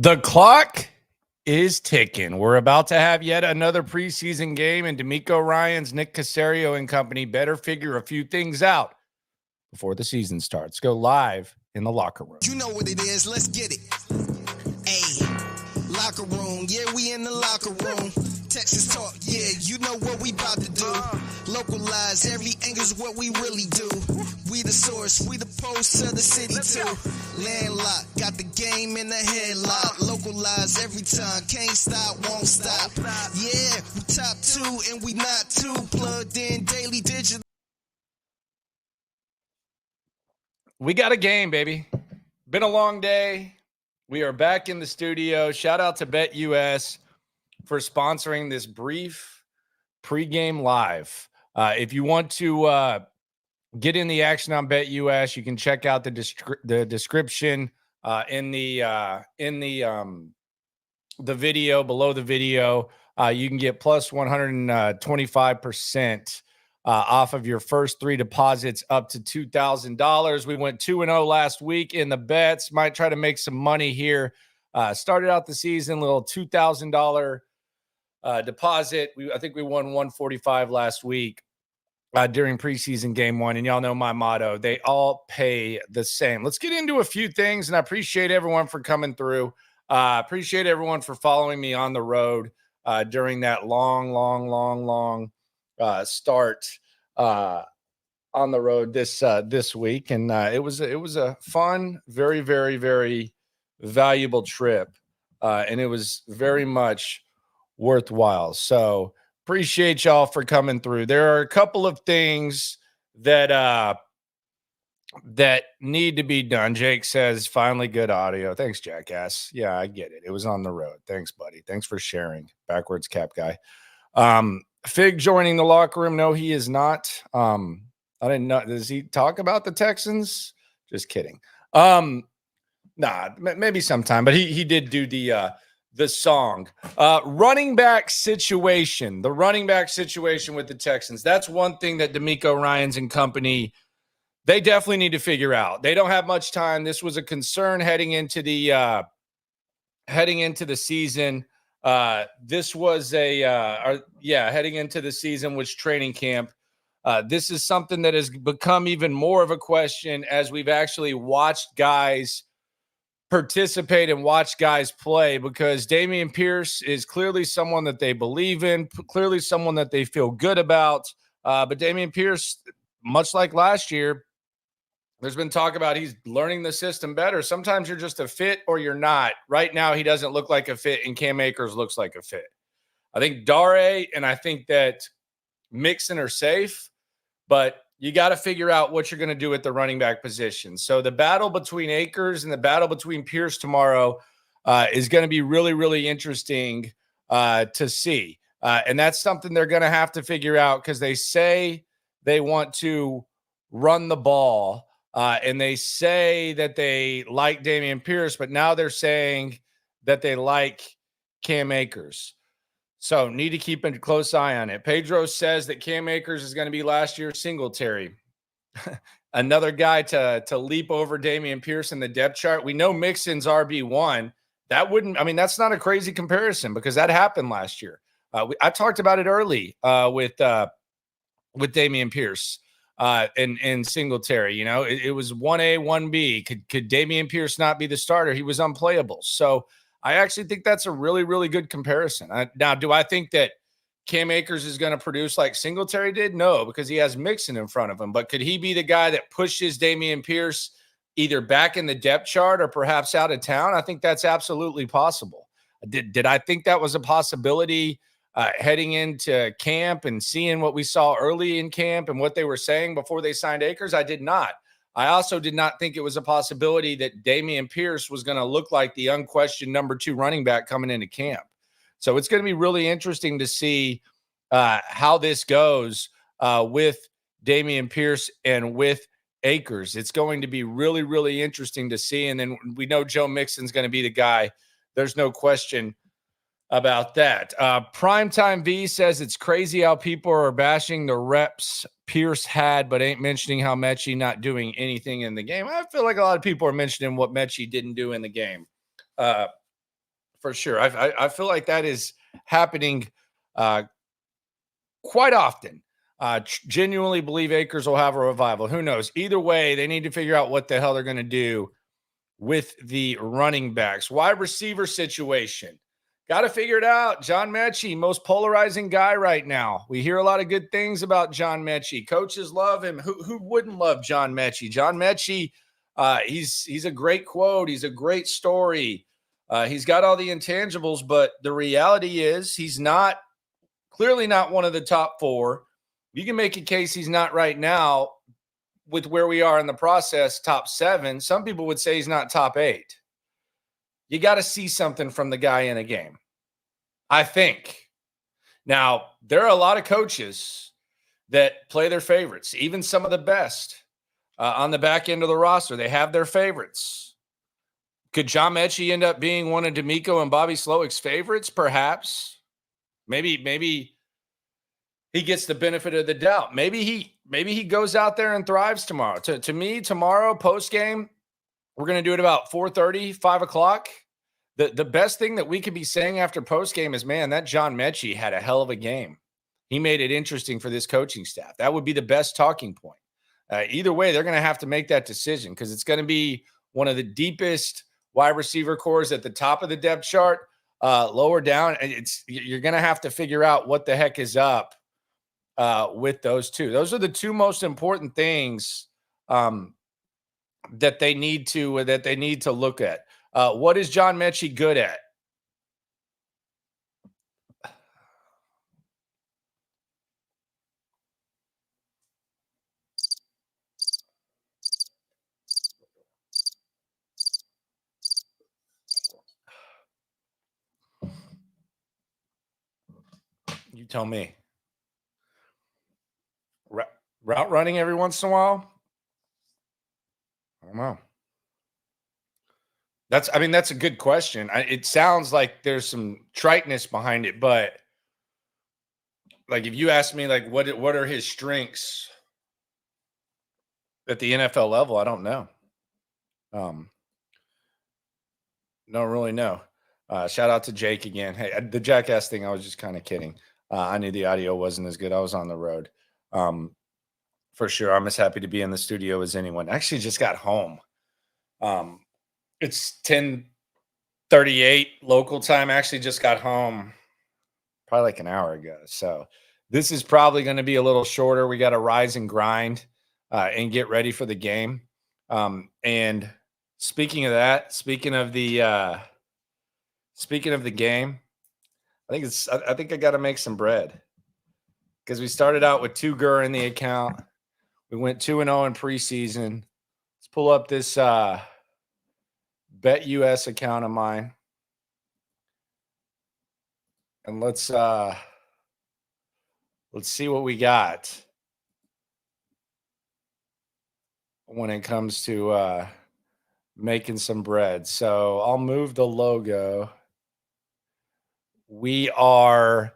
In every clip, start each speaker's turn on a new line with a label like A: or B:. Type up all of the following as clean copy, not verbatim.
A: The clock is ticking. We're about to have yet another preseason game, and DeMeco Ryans, Nick Caserio, and company better figure a few things out before the season starts. Go live in the locker room.
B: You know what it is. Let's get it. Hey, locker room. Yeah, we in the locker room. Texas talk. Yeah, you know what we about to do. Localize every angle's what we really do. We the source. We the pulse of the city too. Landlocked. Got the game in the headlock. Localize every time. Can't stop, won't stop. Yeah, we top two and we not too. Plugged in daily digital.
A: We got a game, baby. Been a long day. We are back in the studio. Shout out to BetUS for sponsoring this brief pregame live. If you want to get in the action on BetUS, you can check out the description in the video, below the video. You can get plus 125% off of your first three deposits up to $2,000. We went 2-0 last week in the bets. Might try to make some money here. Started out the season, little $2,000 deposit. I think we won 145 last week during preseason game one. And y'all know my motto, they all pay the same. Let's get into a few things, and I appreciate everyone for coming through. Appreciate everyone for following me on the road during that long start on the road this week, and it was a fun, very, very, very valuable trip, and it was very much worthwhile. So appreciate y'all for coming through. There are a couple of things that need to be done. Jake says, finally good audio. Thanks, jackass. Yeah, I get it. It was on the road. Thanks, buddy. Thanks for sharing. Backwards cap guy. Fig joining the locker room. No, he is not. I didn't know. Does he talk about the Texans? Just kidding. Nah, maybe sometime, but he did do the song. Running back situation. The running back situation with the Texans. That's one thing that DeMeco Ryans and company, they definitely need to figure out. They don't have much time. This was a concern heading into the season. This was heading into the season, which training camp. This is something that has become even more of a question as we've actually watched guys participate and watch guys play, because Dameon Pierce is clearly someone that they believe in, clearly someone that they feel good about. But Dameon Pierce, much like last year, there's been talk about he's learning the system better. Sometimes you're just a fit or you're not. Right now, he doesn't look like a fit, and Cam Akers looks like a fit. I think Dare and I think that Mixon are safe, but you got to figure out what you're going to do at the running back position. So the battle between Akers and the battle between Pierce tomorrow is going to be really, really interesting to see. And that's something they're going to have to figure out, because they say they want to run the ball. And they say that they like Dameon Pierce, but now they're saying that they like Cam Akers. So need to keep a close eye on it. Pedro says that Cam Akers is going to be last year's Singletary. Another guy to leap over Dameon Pierce in the depth chart. We know Mixon's RB1. That's not a crazy comparison, because that happened last year. I talked about it early with Dameon Pierce. And Singletary, you know, it was 1A, 1B. Could Dameon Pierce not be the starter? He was unplayable. So I actually think that's a really, really good comparison. Now, do I think that Cam Akers is going to produce like Singletary did? No, because he has Mixon in front of him. But could he be the guy that pushes Dameon Pierce either back in the depth chart or perhaps out of town? I think that's absolutely possible. Did I think that was a possibility heading into camp and seeing what we saw early in camp and what they were saying before they signed Akers? I did not. I also did not think it was a possibility that Dameon Pierce was going to look like the unquestioned number 2 running back coming into camp. So it's going to be really interesting to see how this goes with Dameon Pierce and with Akers. It's going to be really, really interesting to see. And then we know Joe Mixon's going to be the guy. There's no question about that. Primetime V says it's crazy how people are bashing the reps Pierce had, but ain't mentioning how Mechie not doing anything in the game. I feel like a lot of people are mentioning what Mechie didn't do in the game. For sure. I feel like that is happening quite often. Genuinely believe Akers will have a revival. Who knows? Either way, they need to figure out what the hell they're going to do with the running backs. Wide receiver situation. Got to figure it out. John Mechie, most polarizing guy right now. We hear a lot of good things about John Mechie. Coaches love him. Who wouldn't love John Mechie? John Mechie, he's a great quote. He's a great story. He's got all the intangibles, but the reality is he's clearly not one of the top 4. You can make a case he's not right now with where we are in the process, top 7. Some people would say he's not top 8. You got to see something from the guy in a game, I think. Now, there are a lot of coaches that play their favorites, even some of the best on the back end of the roster. They have their favorites. Could John Mechie end up being one of DeMeco and Bobby Slowick's favorites? Perhaps. Maybe he gets the benefit of the doubt. Maybe he goes out there and thrives tomorrow. To me, tomorrow, post-game, we're going to do it about 4:30, 5 o'clock. The best thing that we could be saying after post-game is, man, that John Mechie had a hell of a game. He made it interesting for this coaching staff. That would be the best talking point. Either way, they're going to have to make that decision because it's going to be one of the deepest wide receiver cores at the top of the depth chart. Lower down, you're going to have to figure out what the heck is up with those two. Those are the two most important things that they need to look at. What is John Mechie good at? You tell me. Route running every once in a while? I don't know. That's a good question. It sounds like there's some triteness behind it, but like if you ask me like what are his strengths at the NFL level, I don't know. Don't really know. Shout out to Jake again. Hey, the jackass thing, I was just kind of kidding. I knew the audio wasn't as good. I was on the road. For sure. I'm as happy to be in the studio as anyone. I actually just got home. It's 10:38 local time. I actually just got home probably like an hour ago. So this is probably going to be a little shorter. We got to rise and grind and get ready for the game. And speaking of that, speaking of the game, I think I got to make some bread because we started out with 2 GUR in the account. We went 2-0 in preseason. Let's pull up this Bet US account of mine. And let's see what we got when it comes to making some bread. So I'll move the logo. We are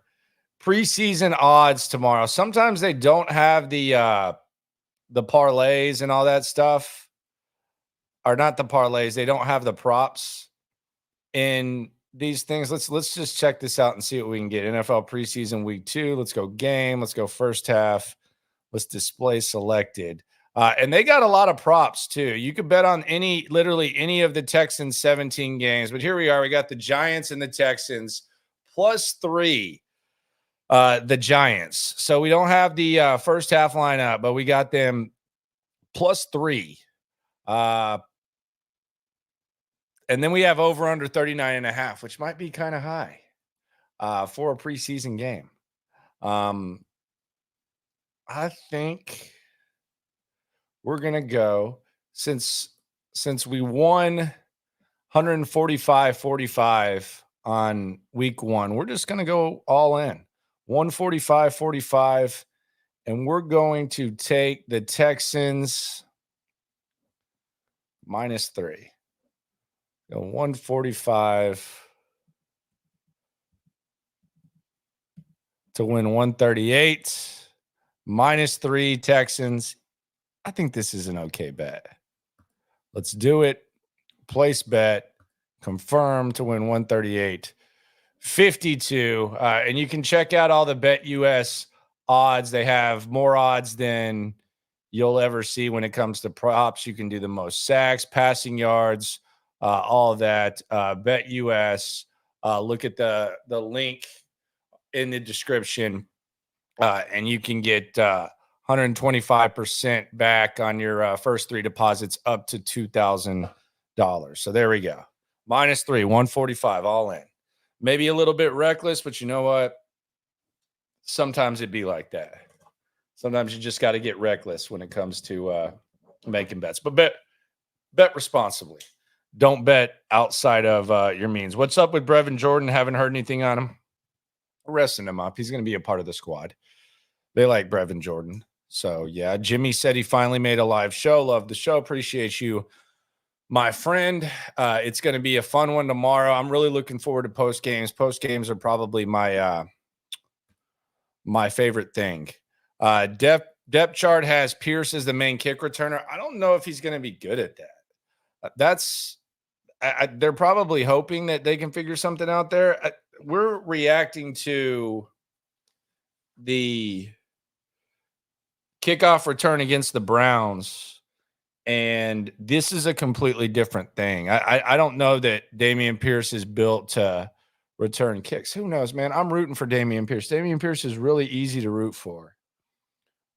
A: preseason odds tomorrow. Sometimes they don't have the parlays and all that stuff. Or not the parlays. They don't have the props in these things. Let's just check this out and see what we can get. NFL preseason week 2. Let's go game. Let's go first half. Let's display selected. And they got a lot of props too. You could bet on literally any of the Texans 17 games. But here we are. We got the Giants and the Texans +3. The Giants. So we don't have the first half lineup, but we got them +3. And then we have over under 39.5, which might be kind of high for a preseason game. I think we're going to go since we won 145-45 on week 1. We're just going to go all in 145-45. And we're going to take the Texans -3. 145 to win 138. -3 Texans. I think this is an okay bet. Let's do it. Place bet. confirmed to win 138.52. And you can check out all the BetUS odds. They have more odds than you'll ever see when it comes to props. You can do the most sacks, passing yards, all of that. BetUS. Look at the link in the description, and you can get 125% back on your first 3 deposits up to $2,000. So there we go. -3, 145, all in. Maybe a little bit reckless, but you know what? Sometimes it'd be like that. Sometimes you just got to get reckless when it comes to making bets. But bet responsibly. Don't bet outside of your means. What's up with Brevin Jordan? Haven't heard anything on him. Resting him up. He's going to be a part of the squad. They like Brevin Jordan. So, yeah, Jimmy said he finally made a live show. Love the show. Appreciate you, my friend. It's going to be a fun one tomorrow. I'm really looking forward to post games. Post games are probably my favorite thing. Depth chart has Pierce as the main kick returner. I don't know if he's going to be good at that. They're probably hoping that they can figure something out there. We're reacting to the kickoff return against the Browns, and this is a completely different thing. I don't know that Dameon Pierce is built to return kicks. Who knows, man? I'm rooting for Dameon Pierce. Dameon Pierce is really easy to root for,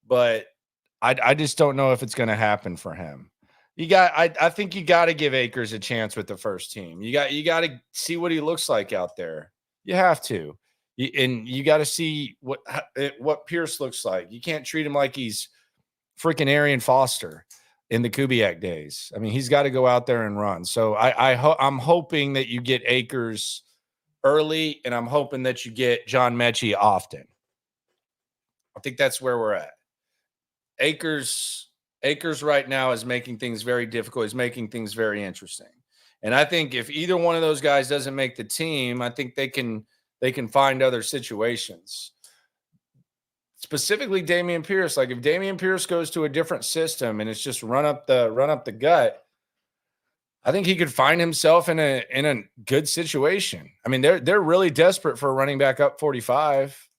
A: but I just don't know if it's going to happen for him. I think you got to give Akers a chance with the first team. You got to see what he looks like out there. You have to. And you got to see what Pierce looks like. You can't treat him like he's freaking Arian Foster in the Kubiak days. I mean, he's got to go out there and run. So I'm hoping that you get Akers early, and I'm hoping that you get John Mechie often. I think that's where we're at. Akers right now is making things very difficult. He's making things very interesting. And I think if either one of those guys doesn't make the team, I think they can find other situations. Specifically Dameon Pierce. Like if Dameon Pierce goes to a different system and it's just run up the gut, I think he could find himself in a good situation. I mean, they're really desperate for a running back up 45.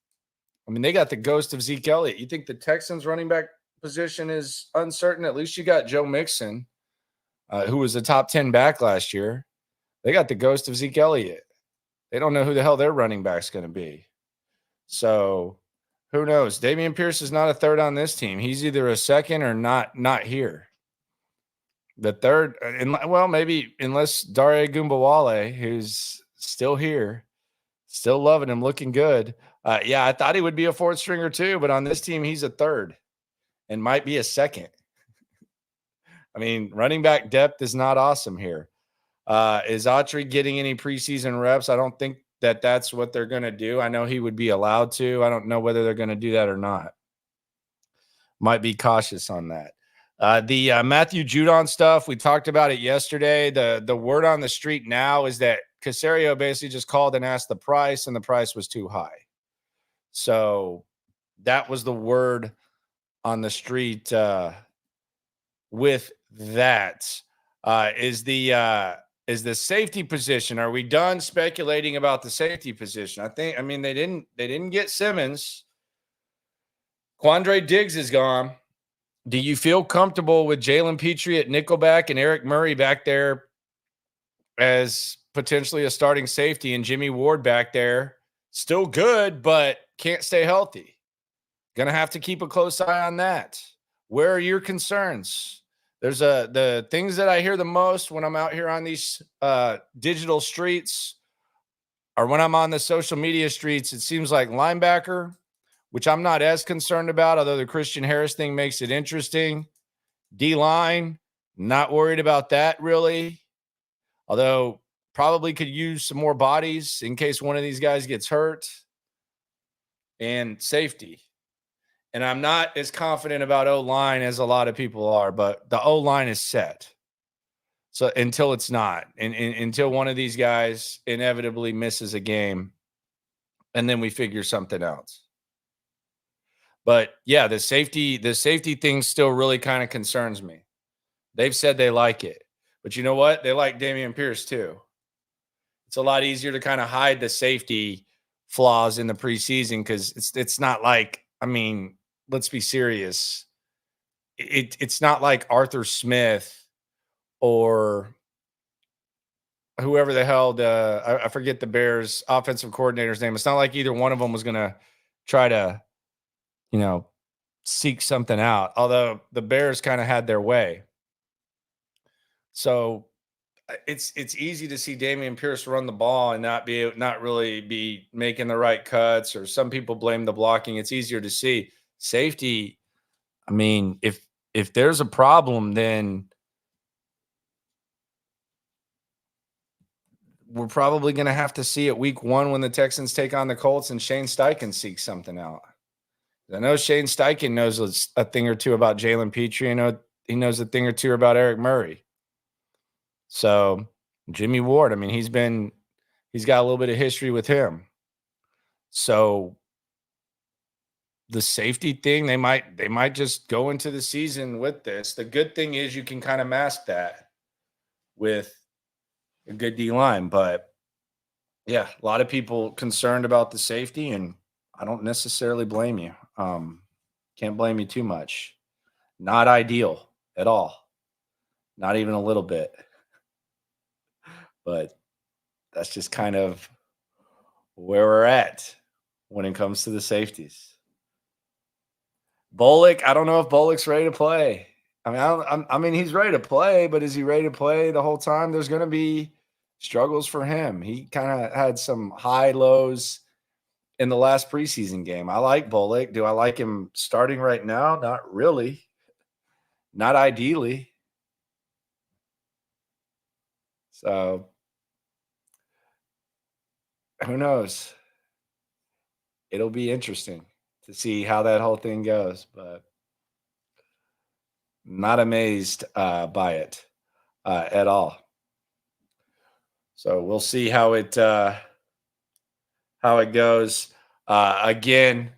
A: I mean, they got the ghost of Zeke Elliott. You think the Texans running back position is uncertain? At least you got Joe Mixon, who was a top 10 back last year. They got the ghost of Zeke Elliott. They don't know who the hell their running back's going to be. So who knows? Dameon Pierce is not a third on this team. He's either a second or not here. The third, maybe unless Dare Gumbawale, who's still here, still loving him, looking good. I thought he would be a fourth stringer too, but on this team, he's a third and might be a second. I mean, running back depth is not awesome here. Is Autry getting any preseason reps? I don't think that's what they're going to do. I know he would be allowed to. I don't know whether they're going to do that or not. Might be cautious on that. The Matthew Judon stuff, we talked about it yesterday. The word on the street now is that Caserio basically just called and asked the price, and the price was too high. So that was the word on the street with that. Is the safety position? Are we done speculating about the safety position? They didn't get Simmons. Quandre Diggs is gone. Do you feel comfortable with Jalen Petrie at nickelback and Eric Murray back there as potentially a starting safety and Jimmy Ward back there? Still good, but can't stay healthy. Gonna have to keep a close eye on that. Where are your concerns? There's the things that I hear the most when I'm out here on these digital streets, or when I'm on the social media streets. It seems like linebacker, which I'm not as concerned about, although the Christian Harris thing makes it interesting. D-line, not worried about that really, although probably could use some more bodies in case one of these guys gets hurt. And safety. And I'm not as confident about O-line as a lot of people are, but the O-line is set. So until it's not, and until one of these guys inevitably misses a game, and then we figure something else. But yeah, the safety thing still really kind of concerns me. They've said they like it, but you know what? They like Dameon Pierce too. It's a lot easier to kind of hide the safety flaws in the preseason because it's not like, I mean, let's be serious. It's not like Arthur Smith or whoever the hell I forget the Bears offensive coordinator's name. It's not like either one of them was going to try to, seek something out, although the Bears kind of had their way. So it's easy to see Dameon Pierce run the ball and not really be making the right cuts, or some people blame the blocking. It's easier to see safety. I mean, if there's a problem, then we're probably going to have to see it week 1 when the Texans take on the Colts and Shane Steichen seeks something out. I know Shane Steichen knows a thing or two about Jalen Petrie. I know he knows a thing or two about Eric Murray. So Jimmy Ward, I mean, he's got a little bit of history with him. So the safety thing, they might just go into the season with this. The good thing is you can kind of mask that with a good D-line. But, yeah, a lot of people concerned about the safety, and I don't necessarily blame you. Can't blame you too much. Not ideal at all. Not even a little bit. But that's just kind of where we're at when it comes to the safeties. Bullock, I don't know if Bullock's ready to play. I mean, he's ready to play, but is he ready to play the whole time? There's going to be struggles for him. He kind of had some high lows in the last preseason game. I like Bullock. Do I like him starting right now? Not really. Not ideally. So, who knows? It'll be interesting to see how that whole thing goes, but not amazed by it at all. So we'll see how it goes. Again,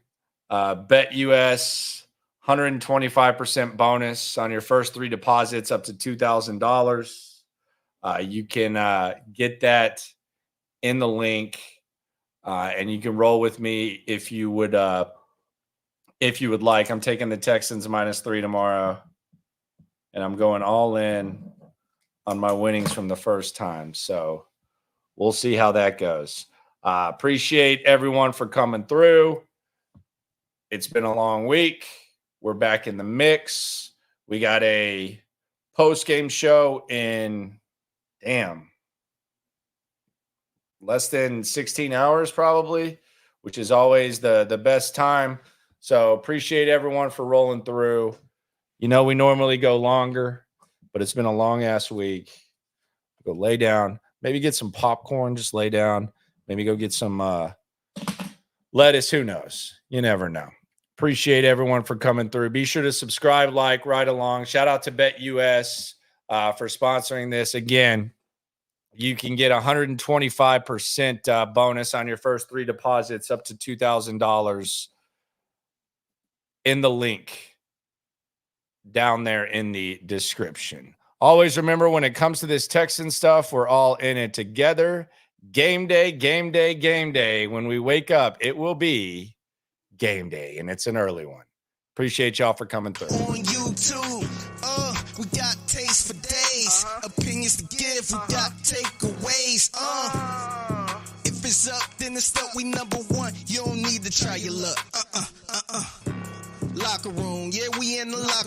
A: BetUS 125% bonus on your first 3 deposits up to $2,000. You can get that in the link, and you can roll with me if you would like. I'm taking the Texans -3 tomorrow, and I'm going all in on my winnings from the first time. So we'll see how that goes. Appreciate everyone for coming through. It's been a long week. We're back in the mix. We got a post-game show in, less than 16 hours probably, which is always the best time. So appreciate everyone for rolling through. We normally go longer, but it's been a long-ass week. Go lay down. Maybe get some popcorn, just lay down. Maybe go get some lettuce. Who knows? You never know. Appreciate everyone for coming through. Be sure to subscribe, like, right along. Shout out to BetUS for sponsoring this. Again, you can get 125% bonus on your first 3 deposits up to $2,000 in the link down there in the description. Always remember, when it comes to this Texan stuff, we're all in it together. Game day, game day, game day. When we wake up, it will be game day, and it's an early one. Appreciate y'all for coming through.
B: On YouTube, we got taste for days, opinions to give, we got takeaways. If it's up, then it's up. We #1. You don't need to try your luck. Locker room, yeah, we in the locker room.